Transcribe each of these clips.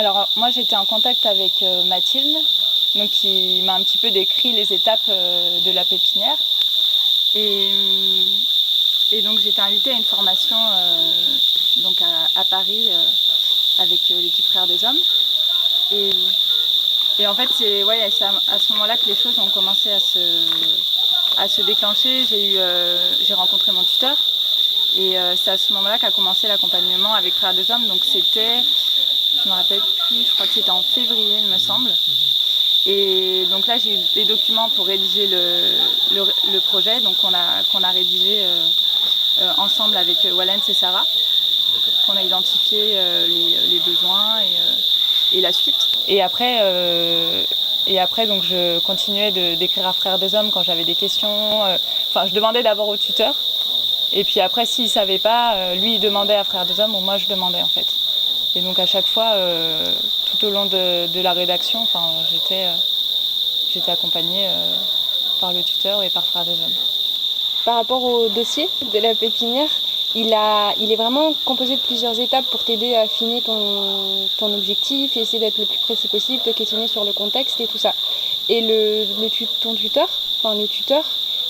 Alors moi j'étais en contact avec Mathilde, donc qui m'a un petit peu décrit les étapes de la pépinière. Et donc j'étais invitée à une formation donc à Paris avec l'équipe Frères des Hommes. Et en fait c'est à ce moment-là que les choses ont commencé à se déclencher. J'ai rencontré mon tuteur et c'est à ce moment-là qu'a commencé l'accompagnement avec Frères des Hommes. Donc c'était, je me rappelle plus, je crois que c'était en février il me semble. Et donc là j'ai eu des documents pour rédiger le projet donc qu'on a rédigé ensemble avec Wallens et Sarah, qu'on a identifié les besoins et la suite. Et après donc je continuais d'écrire à Frères des Hommes quand j'avais des questions. Je demandais d'abord au tuteur et puis après s'il ne savait pas, lui il demandait à Frères des Hommes ou moi je demandais en fait. Et donc à chaque fois, tout au long de la rédaction, j'étais accompagnée par le tuteur et par Frères des Hommes. Par rapport au dossier de la pépinière, il est vraiment composé de plusieurs étapes pour t'aider à affiner ton objectif et essayer d'être le plus précis possible, te questionner sur le contexte et tout ça. Et ton tuteur, le tuteur,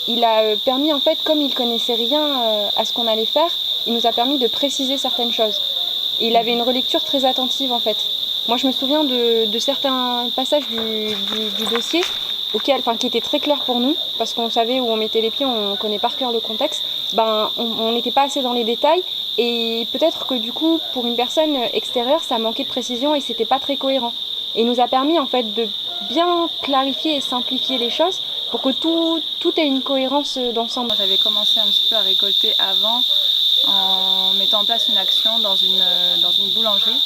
il a permis en fait, comme il connaissait rien à ce qu'on allait faire, il nous a permis de préciser certaines choses. Et il avait une relecture très attentive en fait. Moi je me souviens de certains passages du dossier qui étaient très clairs pour nous, parce qu'on savait où on mettait les pieds, on connaît par cœur le contexte, on n'était pas assez dans les détails, et peut-être que du coup, pour une personne extérieure, ça manquait de précision et c'était pas très cohérent. Et il nous a permis en fait de bien clarifier et simplifier les choses pour que tout ait une cohérence d'ensemble. J'avais commencé un petit peu à récolter avant en mettant en place une action dans une boulangerie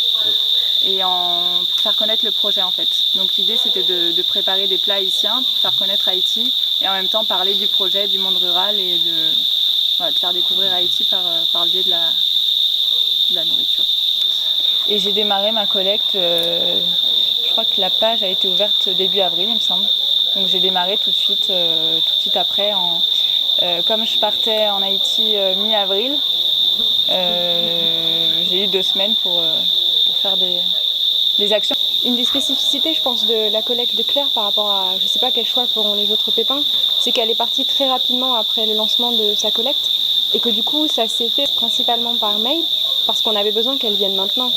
et pour faire connaître le projet en fait. Donc l'idée c'était de préparer des plats haïtiens pour faire connaître Haïti et en même temps parler du projet, du monde rural et de faire découvrir Haïti par le biais de la nourriture. Et j'ai démarré ma collecte, je crois que la page a été ouverte début avril il me semble. Donc j'ai démarré tout de suite après. Comme je partais en Haïti mi-avril, j'ai eu 2 semaines pour faire des actions. Une des spécificités, je pense, de la collecte de Claire par rapport à, je ne sais pas quel choix feront les autres pépins, c'est qu'elle est partie très rapidement après le lancement de sa collecte et que du coup, ça s'est fait principalement par mail parce qu'on avait besoin qu'elle vienne maintenant.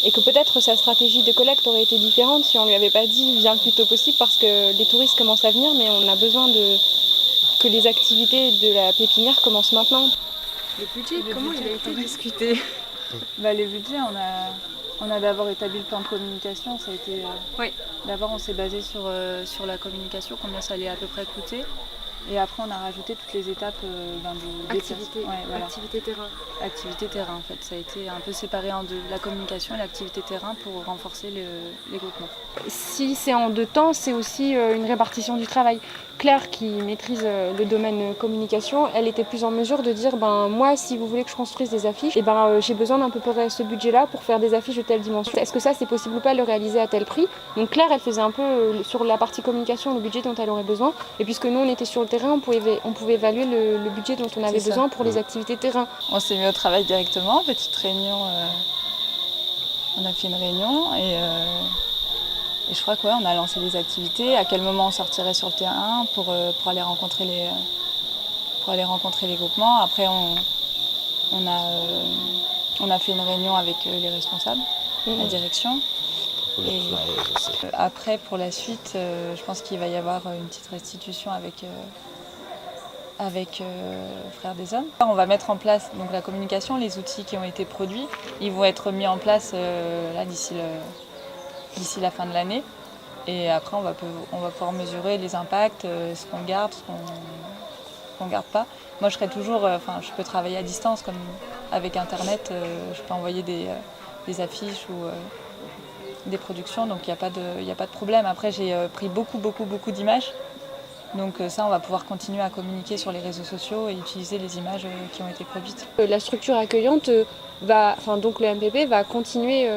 Et que peut-être sa stratégie de collecte aurait été différente si on ne lui avait pas dit viens le plus tôt possible parce que les touristes commencent à venir, mais on a besoin que les activités de la pépinière commencent maintenant. Le budget, comment il a été discuté? Le budget, on a d'abord établi le plan de communication. Ça a été, D'abord, on s'est basé sur la communication, combien ça allait à peu près coûter. Et après, on a rajouté toutes les étapes activité terrain. Activité terrain, en fait. Ça a été un peu séparé en deux, la communication et l'activité terrain pour renforcer les groupements. Si c'est en 2 temps, c'est aussi une répartition du travail. Claire, qui maîtrise le domaine communication, elle était plus en mesure de dire moi, si vous voulez que je construise des affiches, j'ai besoin d'un peu près ce budget-là pour faire des affiches de telle dimension. Est-ce que ça, c'est possible ou pas de le réaliser à tel prix? Donc Claire, elle faisait un peu sur la partie communication le budget dont elle aurait besoin. Et puisque nous, on était sur le terrain, on pouvait évaluer le budget dont on avait besoin pour les activités terrain. On s'est mis au travail directement, petite réunion. On a fait une réunion et je crois qu'on a lancé des activités, à quel moment on sortirait sur le terrain pour aller rencontrer les groupements. Après, on a fait une réunion avec les responsables, la direction. Et après, pour la suite, je pense qu'il va y avoir une petite restitution avec Frères des Hommes. On va mettre en place donc, la communication, les outils qui ont été produits. Ils vont être mis en place d'ici la fin de l'année. Et après, on va pouvoir mesurer les impacts, ce qu'on garde, ce qu'on ne garde pas. Moi, je serai toujours, je peux travailler à distance, comme avec Internet, je peux envoyer des affiches ou des productions, donc il n'y a pas de problème. Après, j'ai pris beaucoup d'images. Donc ça, on va pouvoir continuer à communiquer sur les réseaux sociaux et utiliser les images qui ont été produites. La structure accueillante donc le MPP va continuer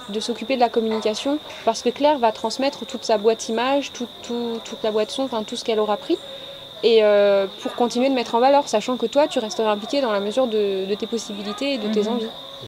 de s'occuper de la communication parce que Claire va transmettre toute sa boîte images, toute la boîte son, tout ce qu'elle aura pris. Et pour continuer de mettre en valeur, sachant que toi, tu resteras impliqué dans la mesure de tes possibilités et de tes envies.